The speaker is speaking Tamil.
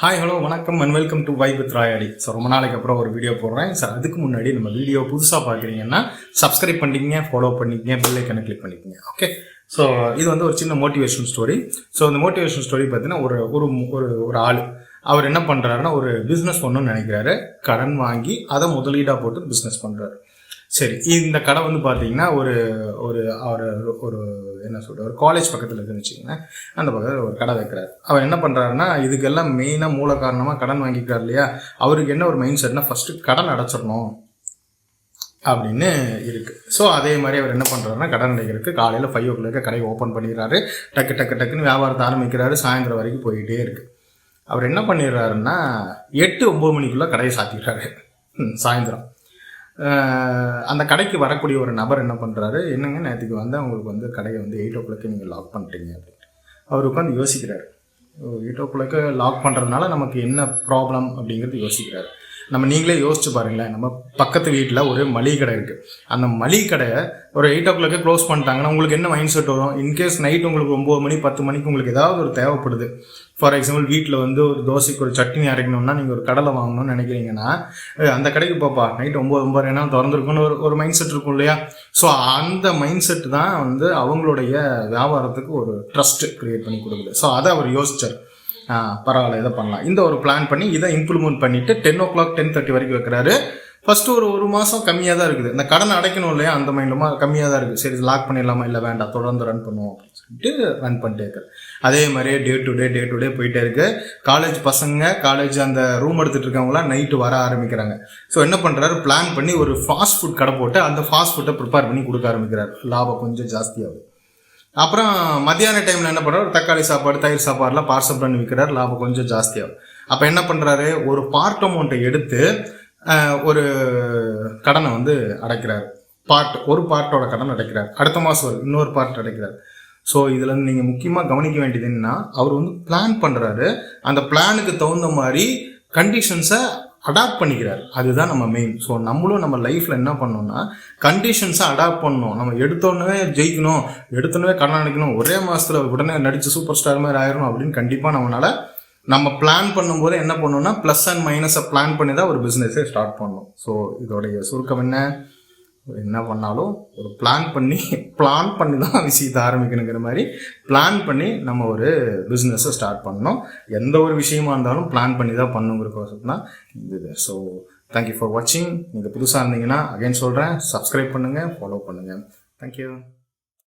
ஹாய் ஹலோ வணக்கம் and welcome to vibe with Rayadi. So ரொம்ப நாளைக்கு அப்புறம் ஒரு வீடியோ போடுறேன். சார் அதுக்கு முன்னாடி நம்ம வீடியோ புதுசாக பார்க்குறீங்கன்னா சப்ஸ்கிரைப் பண்ணிக்கிங்க, ஃபாலோ பண்ணிக்கிங்க, பெல் ஐக்கனை கிளிக் பண்ணிக்கோங்க. ஓகே, ஸோ இது வந்து ஒரு சின்ன மோட்டிவேஷன் ஸ்டோரி. ஸோ இந்த மோட்டிவேஷன் ஸ்டோரி பார்த்தீங்கன்னா ஒரு ஒரு ஒரு ஆள் அவர் என்ன பண்ணுறாருன்னா ஒரு பிஸ்னஸ் பண்ணணும்னு நினைக்கிறாரு. கடன் வாங்கி அதை முதலீடாக போட்டு பிஸ்னஸ் பண்ணுறாரு. சரி, இந்த கடை வந்து பார்த்தீங்கன்னா ஒரு ஒரு அவர் ஒரு என்ன சொல்கிற ஒரு காலேஜ் பக்கத்தில் இருக்குன்னு வச்சுக்கோங்களேன். அந்த பக்கத்தில் ஒரு கடை வைக்கிறார். அவர் என்ன பண்ணுறாருன்னா இதுக்கெல்லாம் மெயினாக மூல காரணமாக கடன் வாங்கிக்கிறார் இல்லையா, அவருக்கு என்ன ஒரு மைண்ட் செட்னா ஃபஸ்ட்டு கடன் அடைச்சிடணும் அப்படின்னு இருக்குது. ஸோ அதே மாதிரி அவர் என்ன பண்ணுறாருன்னா கடன் அடைக்கிறதுக்கு காலையில் 5 o'clock கடையை ஓப்பன் பண்ணிடுறாரு. டக்குன்னு வியாபாரத்தை ஆரம்பிக்கிறாரு. சாயந்தரம் வரைக்கும் போயிட்டே இருக்குது. அவர் என்ன பண்ணிடுறாருன்னா 8-9 மணிக்குள்ளே கடையை சாத்திடுறாரு. சாயந்தரம் அந்த கடைக்கு வரக்கூடிய ஒரு நபர் என்ன பண்ணுறாரு, என்னங்க நேற்றுக்கு வந்து அவங்களுக்கு வந்து கடையை வந்து 8 o'clock நீங்கள் லாக் பண்ணுறீங்க அப்படின்னு அவர் உட்காந்து யோசிக்கிறார். 8 o'clock லாக் பண்ணுறதுனால நமக்கு என்ன ப்ராப்ளம் அப்படிங்கிறது யோசிக்கிறார். நீங்களே யோசிச்சு பாருங்களேன், நம்ம பக்கத்து வீட்டில் ஒரு மளிகை கடை இருக்குது. அந்த மளிகை கடையை ஒரு 8 o'clock க்ளோஸ் பண்ணிட்டாங்கன்னா உங்களுக்கு என்ன மைண்ட் செட் வரும்? இன்கேஸ் நைட் உங்களுக்கு 9 மணி 10 மணிக்கு உங்களுக்கு ஏதாவது ஒரு தேவைப்படுது. ஃபார் எக்ஸாம்பிள் வீட்டில் வந்து ஒரு தோசைக்கு ஒரு சட்னி அரைக்கணும்னா நீங்கள் ஒரு கடலை வாங்கணும்னு நினைக்கிறீங்கன்னா அந்த கடைக்கு போப்பா நைட் 9 ஏன்னா திறந்துருக்குன்னு ஒரு மைண்ட் செட் இருக்கும் இல்லையா. ஸோ அந்த மைண்ட் செட் தான் வந்து அவங்களுடைய வியாபாரத்துக்கு ஒரு ட்ரஸ்ட் கிரியேட் பண்ணி கொடுக்குது. ஸோ அதை அவர் யோசிச்சார். பரவாயில்ல, இதை பண்ணலாம். இந்த ஒரு பிளான் பண்ணி இதை இம்ப்ளிமெண்ட் பண்ணிவிட்டு 10 o'clock 10:30 வரைக்கும் வைக்கிறாரு. ஃபஸ்ட்டு ஒரு மாதம் கம்மியாக தான் இருக்குது. இந்த கடனை அடைக்கணும் இல்லையா, அந்த மைண்டுமா கம்மியாக தான் இருக்குது. சரி லாக் பண்ணிடலாமா, இல்லை வேண்டாம் தொடர்ந்து ரன் பண்ணுவோம் அப்படின்னு சொல்லிட்டு ரன் பண்ணிட்டே இருக்காரு. அதே மாதிரியே டே டு டே போயிட்டே இருக்குது. காலேஜ் பசங்க காலேஜ் அந்த ரூம் எடுத்துகிட்டு இருக்கவங்களாம் நைட்டு வர ஆரம்பிக்கிறாங்க. ஸோ என்ன பண்ணுறாரு, பிளான் பண்ணி ஒரு ஃபாஸ்ட் ஃபுட் கடை போட்டு அந்த ஃபாஸ்ட் ஃபுட்டை ப்ரிப்பேர் பண்ணி கொடுக்க ஆரம்பிக்கிறார். லாபம் கொஞ்சம் ஜாஸ்தியாகுது. அப்புறம் மத்தியான டைமில் என்ன பண்ணுறாரு, தக்காளி சாப்பாடு தயிர் சாப்பாடுலாம் பார்சல் பண்ணி விற்கிறார். லாபம் கொஞ்சம் ஜாஸ்தியாகும். அப்போ என்ன பண்ணுறாரு, ஒரு பார்ட் அமௌண்ட்டை எடுத்து ஒரு கடனை வந்து அடைக்கிறார். ஒரு பார்ட்டோட கடன் அடைக்கிறார். அடுத்த மாதம் இன்னொரு பார்ட் அடைக்கிறார். ஸோ இதில் வந்து நீங்கள் முக்கியமாக கவனிக்க வேண்டியது என்னன்னா, அவர் வந்து பிளான் பண்ணுறாரு. அந்த பிளானுக்கு தகுந்த மாதிரி கண்டிஷன்ஸை அடாப்ட் பண்ணிக்கிறார். அதுதான் நம்ம மெயின். ஸோ நம்மளும் நம்ம லைஃப்பில் என்ன பண்ணோம்னா கண்டிஷன்ஸை அடாப்ட் பண்ணணும். நம்ம எடுத்தோடனே ஜெயிக்கணும், எடுத்தோடனே கடன் அடைக்கணும், ஒரே மாதத்தில் உடனே நடித்து சூப்பர் ஸ்டார் மாதிரி ஆயிடணும் அப்படின்னு கண்டிப்பாக நம்மளால் நம்ம பிளான் பண்ணும்போது என்ன பண்ணணும்னா ப்ளஸ் அண்ட் மைனஸை பிளான் பண்ணி தான் ஒரு பிஸ்னஸே ஸ்டார்ட் பண்ணணும். ஸோ இதோடைய சுருக்கம் என்ன பண்ணாலும் ஒரு பிளான் பண்ணி தான் விஷயத்தை ஆரம்பிக்கணுங்கிற மாதிரி பிளான் பண்ணி நம்ம ஒரு பிஸ்னஸை ஸ்டார்ட் பண்ணணும். எந்த ஒரு விஷயமா இருந்தாலும் பிளான் பண்ணி தான் பண்ணுங்கிற கோசம் தான் இது. ஸோ தேங்க்யூ ஃபார் வாட்சிங். நீங்கள் புதுசாக இருந்தீங்கன்னா அகைன் சொல்கிறேன், சப்ஸ்கிரைப் பண்ணுங்கள், ஃபாலோ பண்ணுங்கள். தேங்க்யூ.